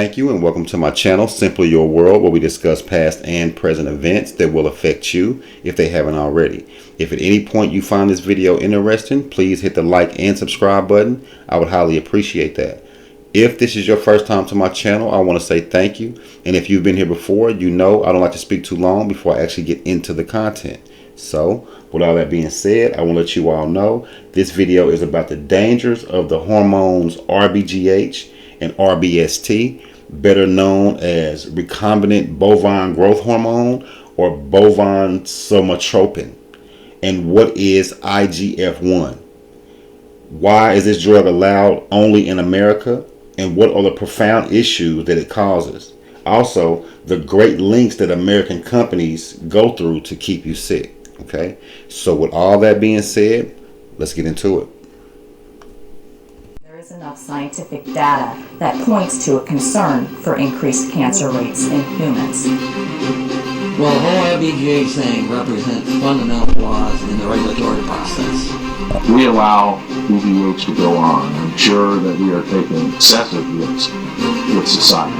Thank you and welcome to my channel, Simply Your World, where we discuss past and present events that will affect you if they haven't already. If at any point you find this video interesting, please hit the like and subscribe button. I would highly appreciate that. If this is your first time to my channel, I want to say thank you. And if you've been here before, you know I don't like to speak too long before I actually get into the content. So, with all that being said, I want to let you all know this video is about the dangers of the hormones RBGH and RBST, better known as recombinant bovine growth hormone or bovine somatropin. And what is IGF-1? Why is this drug allowed only in America? And what are the profound issues that it causes? Also, the great lengths that American companies go through to keep you sick. Okay, so with all that being said, let's get into it. There is enough scientific data that points to a concern for increased cancer rates in humans. Well, the whole RBGH thing represents fundamental flaws in the regulatory process. We allow BGH to go on, ensure that we are taking excessive risks with society.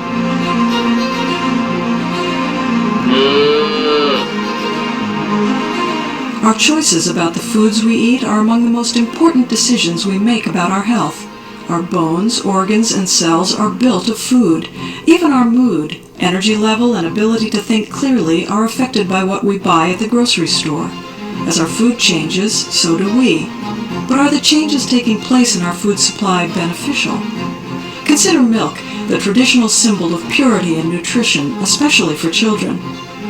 Our choices about the foods we eat are among the most important decisions we make about our health. Our bones, organs, and cells are built of food. Even our mood, energy level, and ability to think clearly are affected by what we buy at the grocery store. As our food changes, so do we. But are the changes taking place in our food supply beneficial? Consider milk, the traditional symbol of purity and nutrition, especially for children.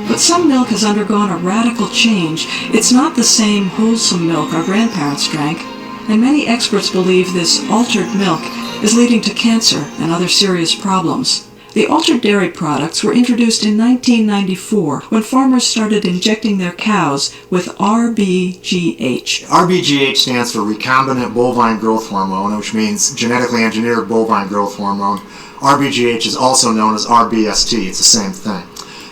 But some milk has undergone a radical change. It's not the same wholesome milk our grandparents drank, and many experts believe this altered milk is leading to cancer and other serious problems. The altered dairy products were introduced in 1994 when farmers started injecting their cows with RBGH. RBGH stands for recombinant bovine growth hormone, which means genetically engineered bovine growth hormone. RBGH is also known as RBST. It's the same thing.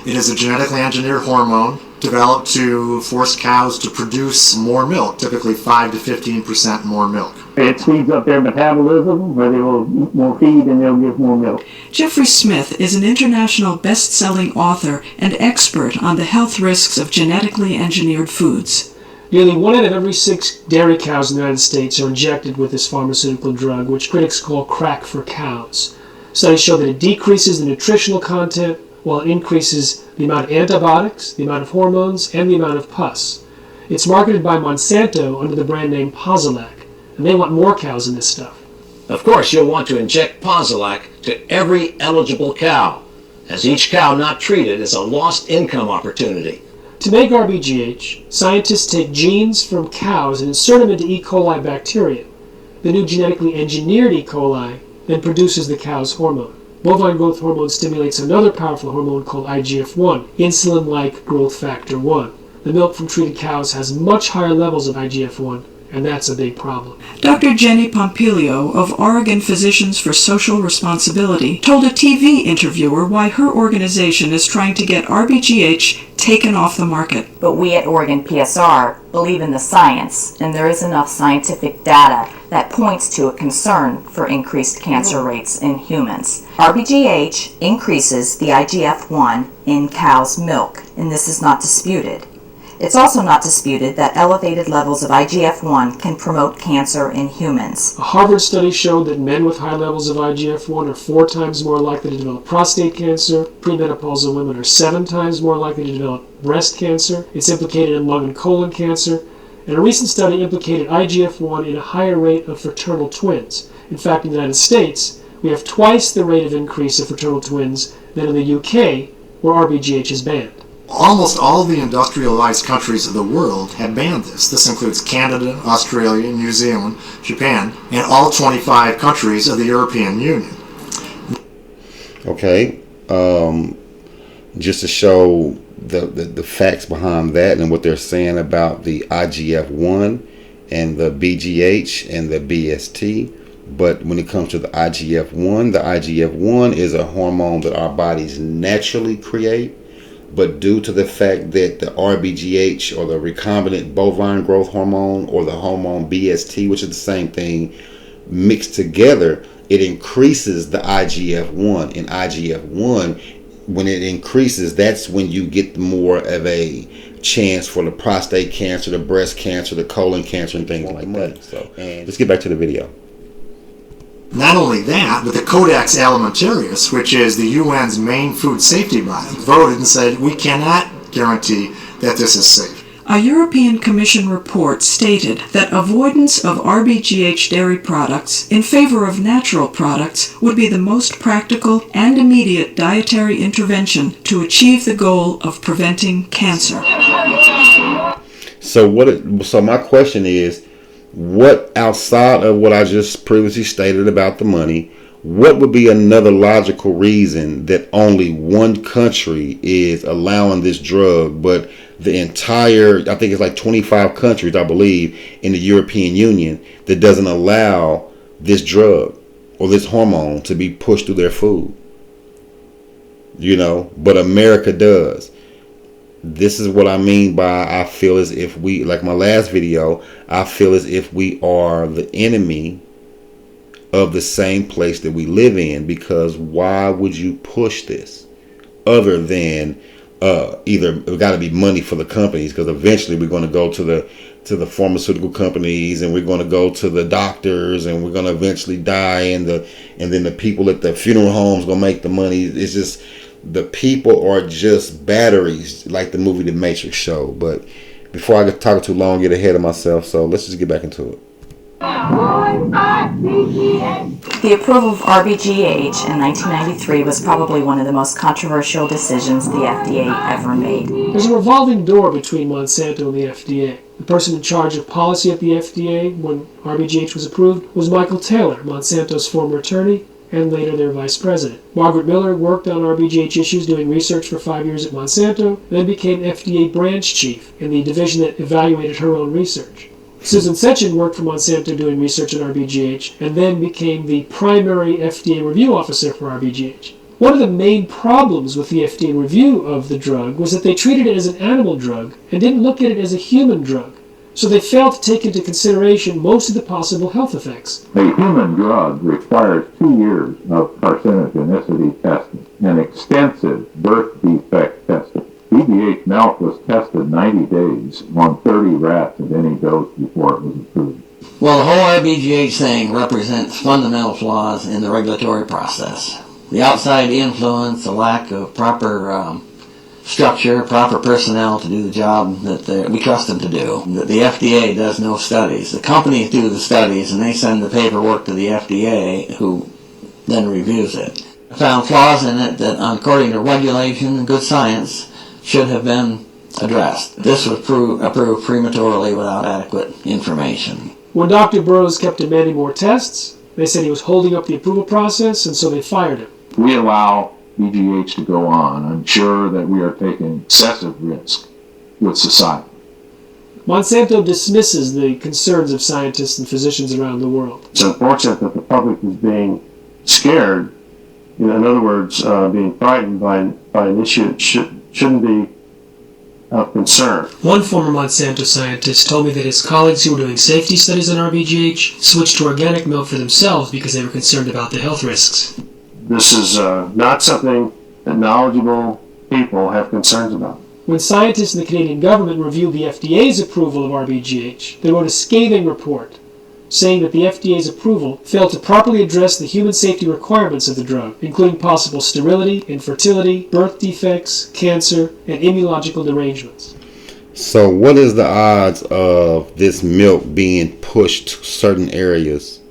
It is a genetically engineered hormone developed to force cows to produce more milk, typically 5 to 15% more milk. It speeds up their metabolism, where they will eat more feed and they'll give more milk. Jeffrey Smith is an international best-selling author and expert on the health risks of genetically engineered foods. Nearly 1 out of every 6 dairy cows in the United States are injected with this pharmaceutical drug, which critics call crack for cows. Studies show that it decreases the nutritional content while it increases the amount of antibiotics, the amount of hormones, and the amount of pus. It's marketed by Monsanto under the brand name Posilac, and they want more cows in this stuff. Of course, you'll want to inject Posilac to every eligible cow, as each cow not treated is a lost income opportunity. To make RBGH, scientists take genes from cows and insert them into E. coli bacteria. The new genetically engineered E. coli then produces the cow's hormone. Bovine growth hormone stimulates another powerful hormone called IGF-1, insulin-like growth factor 1. The milk from treated cows has much higher levels of IGF-1, and that's a big problem. Dr. Jenny Pompilio of Oregon Physicians for Social Responsibility told a TV interviewer why her organization is trying to get RBGH taken off the market. But we at Oregon PSR believe in the science, and there is enough scientific data that points to a concern for increased cancer rates in humans. RBGH increases the IGF-1 in cow's milk, and this is not disputed. It's also not disputed that elevated levels of IGF-1 can promote cancer in humans. A Harvard study showed that men with high levels of IGF-1 are 4 times more likely to develop prostate cancer. Premenopausal women are 7 times more likely to develop breast cancer. It's implicated in lung and colon cancer. And a recent study implicated IGF-1 in a higher rate of fraternal twins. In fact, in the United States, we have twice the rate of increase of fraternal twins than in the UK, where RBGH is banned. Almost all the industrialized countries of the world have banned this. This includes Canada, Australia, New Zealand, Japan, and all 25 countries of the European Union. Okay, just to show the facts behind that and what they're saying about the IGF-1 and the BGH and the BST. But when it comes to the IGF-1 is a hormone that our bodies naturally create. But due to the fact that the RBGH, or the recombinant bovine growth hormone, or the hormone BST, which is the same thing, mixed together, it increases the IGF-1. And IGF-1, when it increases, that's when you get more of a chance for the prostate cancer, the breast cancer, the colon cancer, and things like that. So let's get back to the video. Not only that, but the Codex Alimentarius, which is the UN's main food safety body, voted and said we cannot guarantee that this is safe. A European Commission report stated that avoidance of RBGH dairy products in favor of natural products would be the most practical and immediate dietary intervention to achieve the goal of preventing cancer. So my question is, what outside of what I just previously stated about the money, what would be another logical reason that only one country is allowing this drug, but the entire, I think it's like 25 countries, I believe, in the European Union that doesn't allow this drug or this hormone to be pushed through their food? But America does. This is what I mean by I feel as if we, like my last video, I feel as if we are the enemy of the same place that we live in, because why would you push this other than either it got to be money for the companies, because eventually we're going to go to the pharmaceutical companies, and we're going to go to the doctors, and we're going to eventually die, and then the people at the funeral homes going to make the money. It's just, the people are just batteries, like the movie The Matrix showed. But before I get talking too long, get ahead of myself, so let's just get back into it. The approval of RBGH in 1993 was probably one of the most controversial decisions the FDA ever made. There's a revolving door between Monsanto and the FDA. The person in charge of policy at the FDA when RBGH was approved was Michael Taylor, Monsanto's former attorney, and later their vice president. Margaret Miller worked on RBGH issues doing research for 5 years at Monsanto, then became FDA branch chief in the division that evaluated her own research. Susan Setchin worked for Monsanto doing research on RBGH, and then became the primary FDA review officer for RBGH. One of the main problems with the FDA review of the drug was that they treated it as an animal drug and didn't look at it as a human drug. So they failed to take into consideration most of the possible health effects. A human drug requires 2 years of carcinogenicity testing and extensive birth defect testing. BGH milk was tested 90 days on 30 rats at any dose before it was approved. Well, the whole RBGH thing represents fundamental flaws in the regulatory process. The outside influence, the lack of proper structure, proper personnel to do the job that we trust them to do. The FDA does no studies. The companies do the studies, and they send the paperwork to the FDA, who then reviews it. I found flaws in it that, according to regulation and good science, should have been addressed. This was approved prematurely without adequate information. When Dr. Burroughs kept demanding more tests, they said he was holding up the approval process, and so they fired him. If we allow BGH to go on, I'm sure that we are taking excessive risk with society. Monsanto dismisses the concerns of scientists and physicians around the world. It's unfortunate that the public is being scared, in other words, being frightened by an issue that shouldn't be of concern. One former Monsanto scientist told me that his colleagues who were doing safety studies on RBGH switched to organic milk for themselves because they were concerned about the health risks. This is not something that knowledgeable people have concerns about. When scientists in the Canadian government reviewed the FDA's approval of RBGH, they wrote a scathing report saying that the FDA's approval failed to properly address the human safety requirements of the drug, including possible sterility, infertility, birth defects, cancer, and immunological derangements. So what is the odds of this milk being pushed to certain areas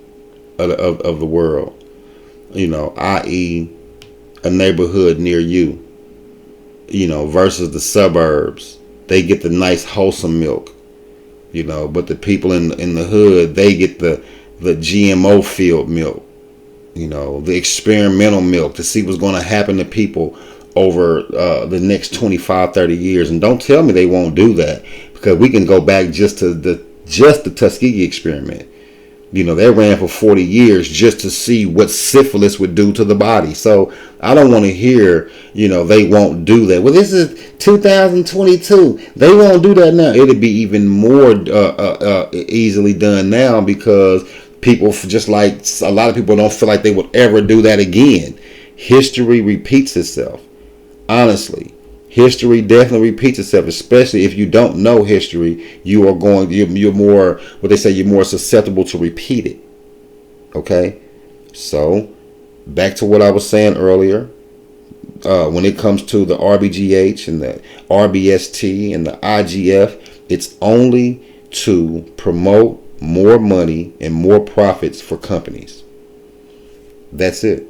of the world? I.e. a neighborhood near you, versus the suburbs. They get the nice wholesome milk, but the people in the hood, they get the GMO field milk, the experimental milk to see what's going to happen to people over the next 25, 30 years. And don't tell me they won't do that, because we can go back just to the Tuskegee experiment. They ran for 40 years just to see what syphilis would do to the body. So I don't want to hear, they won't do that. Well, this is 2022. They won't do that now. It'll be even more easily done now, because People, just like a lot of people, don't feel like they would ever do that again. History repeats itself. Honestly, history definitely repeats itself, especially if you don't know history. You're more, what they say, you're more susceptible to repeat it. Okay? So, back to what I was saying earlier. When it comes to the RBGH and the RBST and the IGF, it's only to promote more money and more profits for companies. That's it.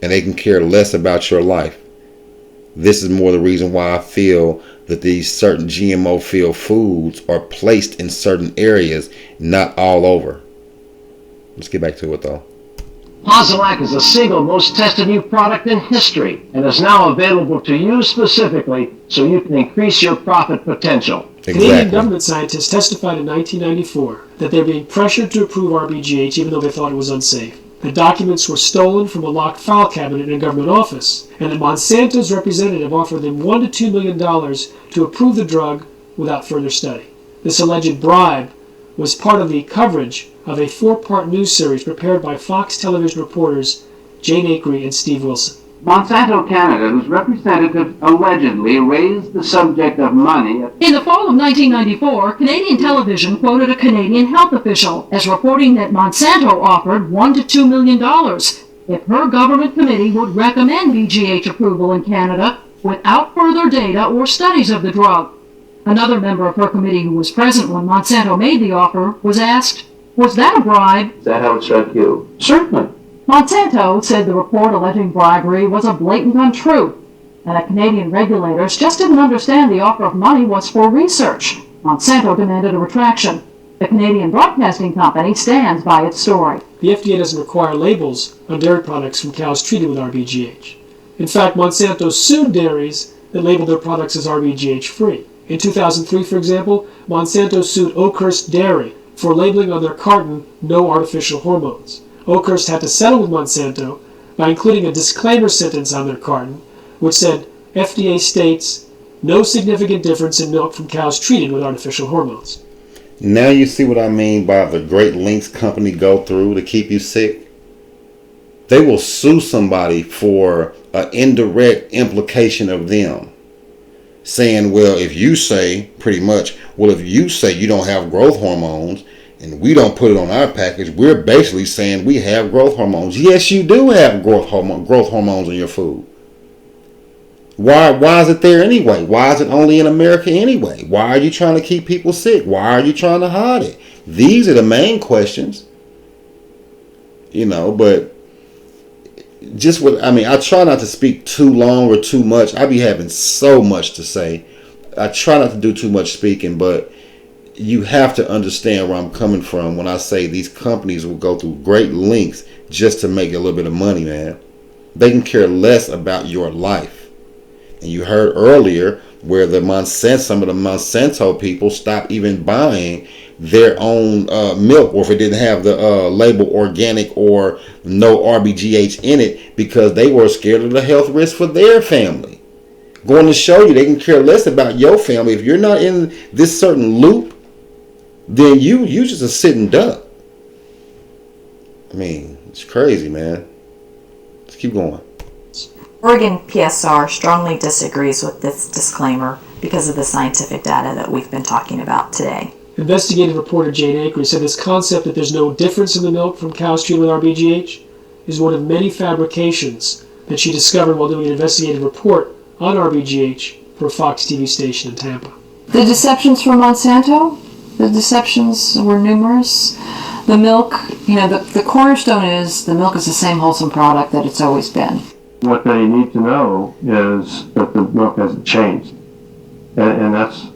And they can care less about your life. This is more the reason why I feel that these certain GMO-filled foods are placed in certain areas, not all over. Let's get back to it though. Posilac is the single most tested new product in history and is now available to you specifically so you can increase your profit potential. Canadian government scientists testified in 1994 that they're being pressured to approve RBGH even though they thought it was unsafe. The documents were stolen from a locked file cabinet in a government office, and that Monsanto's representative offered them $1 to $2 million to approve the drug without further study. This alleged bribe was part of the coverage of a 4-part news series prepared by Fox television reporters Jane Acree and Steve Wilson. Monsanto Canada, whose representative allegedly raised the subject of money. In the fall of 1994, Canadian television quoted a Canadian health official as reporting that Monsanto offered $1 to $2 million if her government committee would recommend BGH approval in Canada without further data or studies of the drug. Another member of her committee who was present when Monsanto made the offer was asked, "Was that a bribe?" Is that how it struck you? Certainly. Monsanto said the report alleging bribery was a blatant untruth, and that Canadian regulators just didn't understand the offer of money was for research. Monsanto demanded a retraction. The Canadian Broadcasting Company stands by its story. The FDA doesn't require labels on dairy products from cows treated with RBGH. In fact, Monsanto sued dairies that labeled their products as RBGH-free. In 2003, for example, Monsanto sued Oakhurst Dairy for labeling on their carton "no artificial hormones." Oakhurst had to settle with Monsanto by including a disclaimer sentence on their carton, which said, FDA states, no significant difference in milk from cows treated with artificial hormones. Now you see what I mean by the great lengths company go through to keep you sick? They will sue somebody for an indirect implication of them. Saying, well, if you say, pretty much, well, if you say you don't have growth hormones, and we don't put it on our package, we're basically saying we have growth hormones. Yes, you do have growth hormones in your food. Why is it there anyway? Why is it only in America anyway? Why are you trying to keep people sick? Why are you trying to hide it? These are the main questions. But just I try not to speak too long or too much. I be having so much to say. I try not to do too much speaking, but you have to understand where I'm coming from when I say these companies will go through great lengths just to make a little bit of money, man. They can care less about your life. And you heard earlier where some of the Monsanto people stopped even buying their own milk, or if it didn't have the label organic or no RBGH in it, because they were scared of the health risk for their family. Going to show you they can care less about your family. If you're not in this certain loop, then you just a sitting duck. It's crazy, man. Let's keep going. Oregon PSR strongly disagrees with this disclaimer because of the scientific data that we've been talking about today. Investigative reporter Jane Acree said this concept that there's no difference in the milk from cows treated with RBGH is one of many fabrications that she discovered while doing an investigative report on RBGH for a Fox TV station in Tampa. The deceptions from Monsanto? The deceptions were numerous. The milk, the cornerstone is the milk is the same wholesome product that it's always been. What they need to know is that the milk hasn't changed. And that's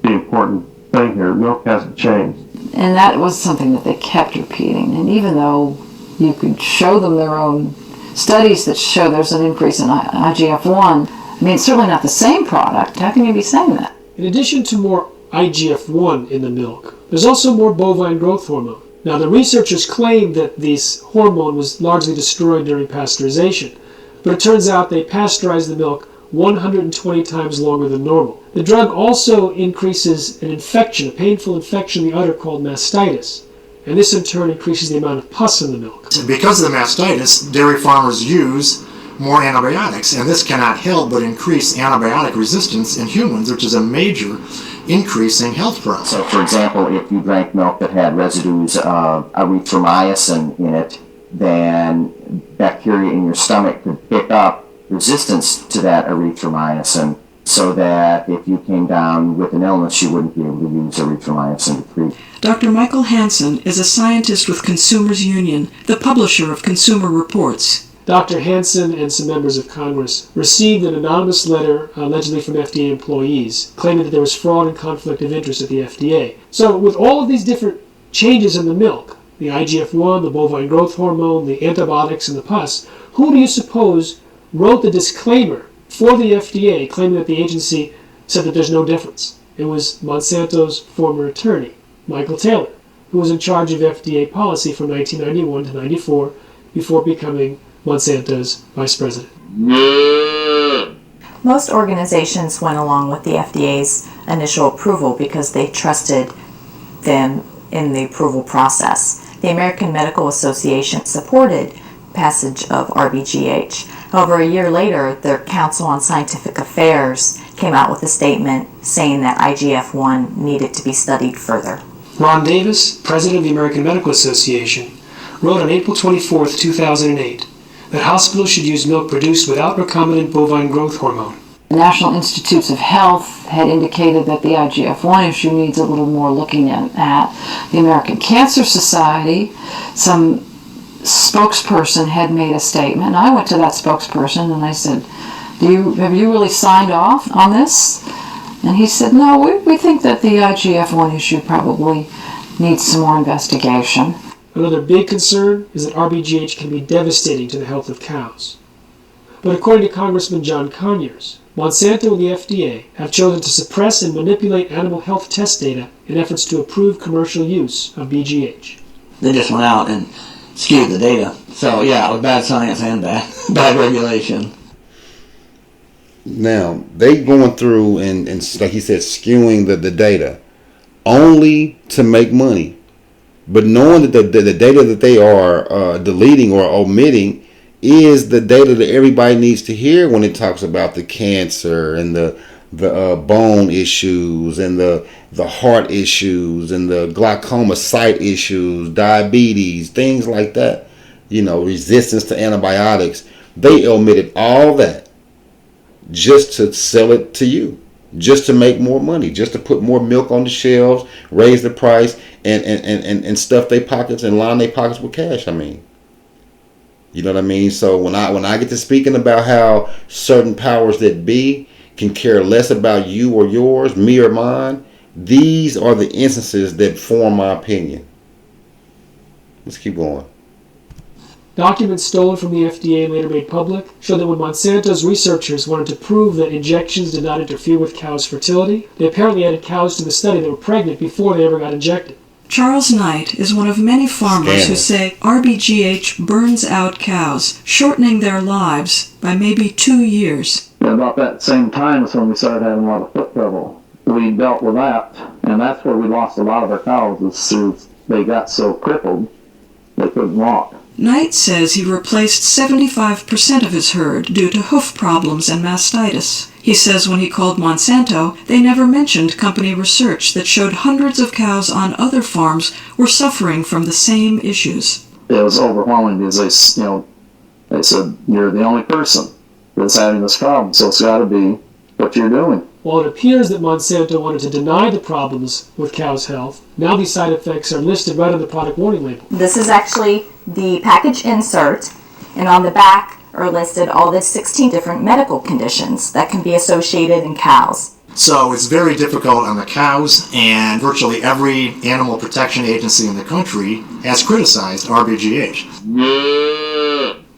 the important thing here. Milk hasn't changed. And that was something that they kept repeating. And even though you could show them their own studies that show there's an increase in IGF-1, it's certainly not the same product. How can you be saying that? In addition to more IGF-1 in the milk, there's also more bovine growth hormone. Now, the researchers claimed that this hormone was largely destroyed during pasteurization, but it turns out they pasteurized the milk 120 times longer than normal. The drug also increases an infection, a painful infection in the udder called mastitis. and this in turn increases the amount of pus in the milk. Because of the mastitis, dairy farmers use more antibiotics, and this cannot help but increase antibiotic resistance in humans, which is a major increasing health problem. So, for example, if you drank milk that had residues of erythromycin in it, then bacteria in your stomach could pick up resistance to that erythromycin, so that if you came down with an illness, you wouldn't be able to use erythromycin to treat. Dr. Michael Hansen is a scientist with Consumers Union, the publisher of Consumer Reports. Dr. Hansen and some members of Congress received an anonymous letter, allegedly from FDA employees, claiming that there was fraud and conflict of interest at the FDA. So with all of these different changes in the milk, the IGF-1, the bovine growth hormone, the antibiotics, and the pus, who do you suppose wrote the disclaimer for the FDA claiming that the agency said that there's no difference? It was Monsanto's former attorney, Michael Taylor, who was in charge of FDA policy from 1991 to 94 before becoming Monsanto's vice president. Most organizations went along with the FDA's initial approval because they trusted them in the approval process. The American Medical Association supported passage of RBGH. However, a year later, their Council on Scientific Affairs came out with a statement saying that IGF-1 needed to be studied further. Ron Davis, president of the American Medical Association, wrote on April 24, 2008, that hospitals should use milk produced without recombinant bovine growth hormone. The National Institutes of Health had indicated that the IGF-1 issue needs a little more looking at. The American Cancer Society, some spokesperson had made a statement, and I went to that spokesperson and I said, have you really signed off on this? And he said, no, we think that the IGF-1 issue probably needs some more investigation. Another big concern is that RBGH can be devastating to the health of cows. But according to Congressman John Conyers, Monsanto and the FDA have chosen to suppress and manipulate animal health test data in efforts to approve commercial use of BGH. They just went out and skewed the data. So yeah, it was bad science and bad regulation. Now, they going through and like he said, skewing the data only to make money. But knowing that the data that they are deleting or omitting is the data that everybody needs to hear when it talks about the cancer and the bone issues and the heart issues and the glaucoma sight issues, diabetes, things like that, resistance to antibiotics. They omitted all that just to sell it to you, just to make more money, just to put more milk on the shelves, raise the price, and stuff their pockets and line their pockets with cash. I mean, you know what I mean? So when I get to speaking about how certain powers that be can care less about you or yours, me or mine, these are the instances that form my opinion. Let's keep going. Documents stolen from the FDA and later made public show that when Monsanto's researchers wanted to prove that injections did not interfere with cows' fertility, they apparently added cows to the study that were pregnant before they ever got injected. Charles Knight is one of many farmers who say RBGH burns out cows, shortening their lives by maybe 2 years. About that same time is when we started having a lot of foot trouble. We dealt with that, and that's where we lost a lot of our cows, as they got so crippled they couldn't walk. Knight says he replaced 75% of his herd due to hoof problems and mastitis. He says when he called Monsanto, they never mentioned company research that showed hundreds of cows on other farms were suffering from the same issues. It was overwhelming because they said, you're the only person that's having this problem, so it's got to be what you're doing. While it appears that Monsanto wanted to deny the problems with cows' health, now these side effects are listed right on the product warning label. This is actually the package insert, and on the back are listed all the 16 different medical conditions that can be associated in cows. So it's very difficult on the cows, and virtually every animal protection agency in the country has criticized RBGH.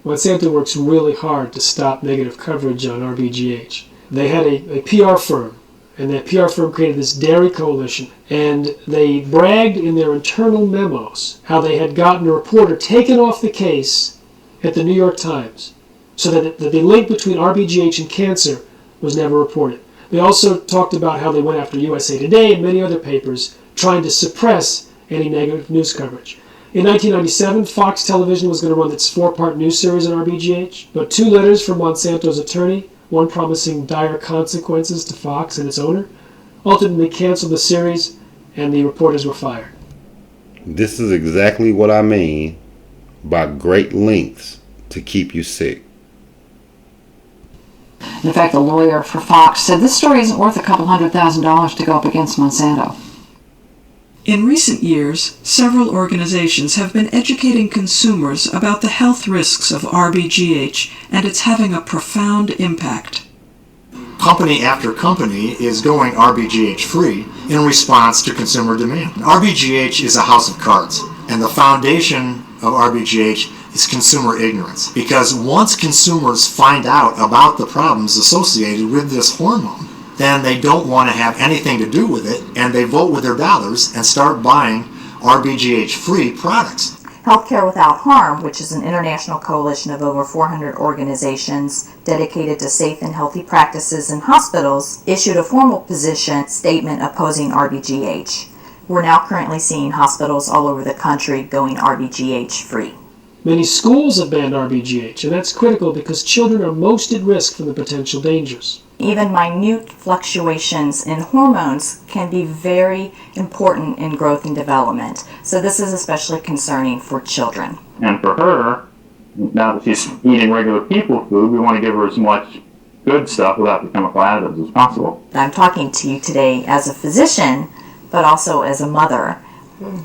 Monsanto works really hard to stop negative coverage on RBGH. They had a PR firm, and that PR firm created this dairy coalition, and they bragged in their internal memos how they had gotten a reporter taken off the case at the New York Times, so that the link between RBGH and cancer was never reported. They also talked about how they went after USA Today and many other papers trying to suppress any negative news coverage. In 1997, Fox Television was going to run its 4-part news series on RBGH, but 2 letters from Monsanto's attorney, one promising dire consequences to Fox and its owner, ultimately canceled the series, and the reporters were fired. This is exactly what I mean by great lengths to keep you sick. In fact, the lawyer for Fox said this story isn't worth a couple $100,000 to go up against Monsanto. In recent years, several organizations have been educating consumers about the health risks of RBGH, and it's having a profound impact. Company after company is going RBGH free in response to consumer demand. RBGH is a house of cards, and the foundation of RBGH is consumer ignorance. Because once consumers find out about the problems associated with this hormone, then they don't want to have anything to do with it, and they vote with their dollars and start buying RBGH-free products. Healthcare Without Harm, which is an international coalition of over 400 organizations dedicated to safe and healthy practices in hospitals, issued a formal position statement opposing RBGH. We're now currently seeing hospitals all over the country going RBGH free. Many schools have banned RBGH, and that's critical because children are most at risk from the potential dangers. Even minute fluctuations in hormones can be very important in growth and development, so this is especially concerning for children. And for her, now that she's eating regular people food, we want to give her as much good stuff without the chemical additives as possible. I'm talking to you today as a physician, but also as a mother.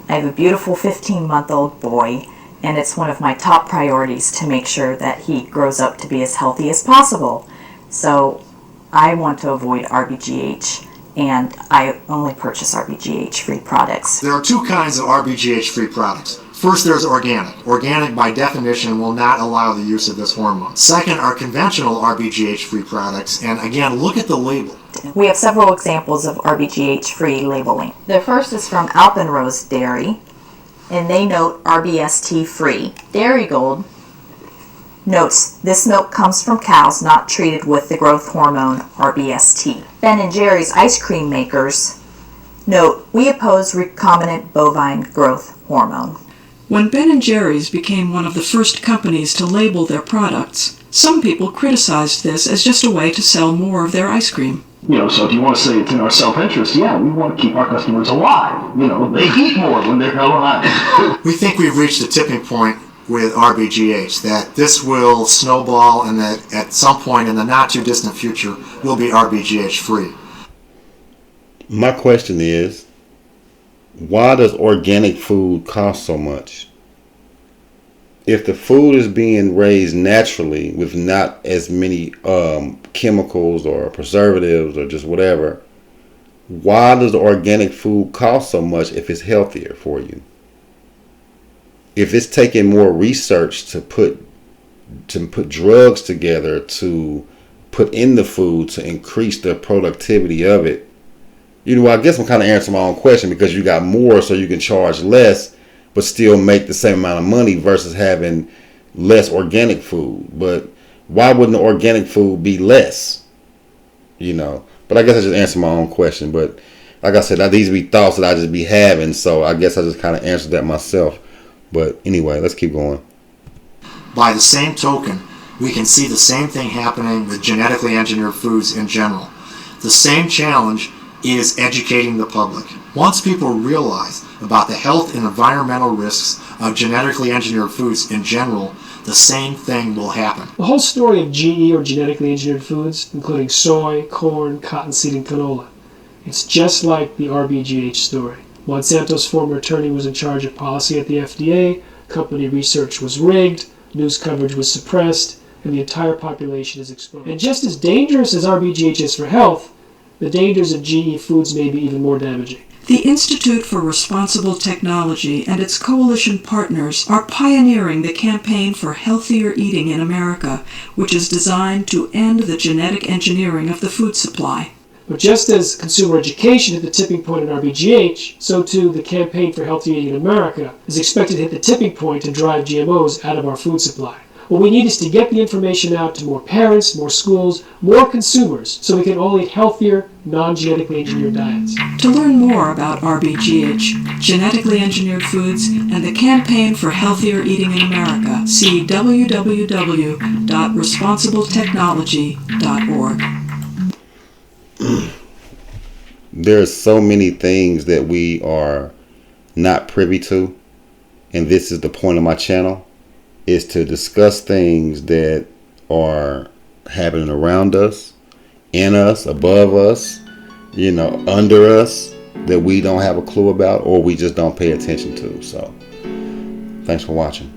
I have a beautiful 15-month-old boy, and it's one of my top priorities to make sure that he grows up to be as healthy as possible. So I want to avoid RBGH, and I only purchase RBGH-free products. There are 2 kinds of RBGH-free products. First, there's organic. Organic, by definition, will not allow the use of this hormone. Second are conventional RBGH-free products, and again, look at the label. We have several examples of RBGH-free labeling. The first is from Alpenrose Dairy, and they note RBST-free. Dairy Gold notes this milk comes from cows not treated with the growth hormone RBST. Ben & Jerry's ice cream makers note we oppose recombinant bovine growth hormone. When Ben & Jerry's became one of the first companies to label their products, some people criticized this as just a way to sell more of their ice cream. So if you want to say it's in our self-interest, yeah, we want to keep our customers alive. They eat more when they're alive. We think we've reached the tipping point with RBGH, that this will snowball and that at some point in the not too distant future we'll be RBGH free. My question is, why does organic food cost so much? If the food is being raised naturally with not as many chemicals or preservatives or just whatever, why does the organic food cost so much if it's healthier for you? If it's taking more research to put drugs together to put in the food to increase the productivity of it, I guess I'm kind of answering my own question, because you got more so you can charge less but still make the same amount of money versus having less organic food. But why wouldn't the organic food be less? But I guess I just answered my own question. But like I said, these be thoughts that I just be having, so I guess I just kind of answered that myself. But anyway, let's keep going. By the same token, we can see the same thing happening with genetically engineered foods in general. The same challenge is educating the public. Once people realize about the health and environmental risks of genetically engineered foods in general, the same thing will happen. The whole story of GE, or genetically engineered foods, including soy, corn, cottonseed, and canola, it's just like the RBGH story. Monsanto's former attorney was in charge of policy at the FDA, company research was rigged, news coverage was suppressed, and the entire population is exposed. And just as dangerous as RBGH is for health, the dangers of GE foods may be even more damaging. The Institute for Responsible Technology and its coalition partners are pioneering the campaign for healthier eating in America, which is designed to end the genetic engineering of the food supply. But just as consumer education hit the tipping point in RBGH, so too the campaign for healthy eating in America is expected to hit the tipping point to drive GMOs out of our food supply. What we need is to get the information out to more parents, more schools, more consumers, so we can all eat healthier, non-genetically engineered diets. To learn more about RBGH, genetically engineered foods, and the campaign for healthier eating in America, see www.responsibletechnology.org. There are so many things that we are not privy to, and this is the point of my channel, is to discuss things that are happening around us, in us, above us, under us, that we don't have a clue about or we just don't pay attention to. So, thanks for watching.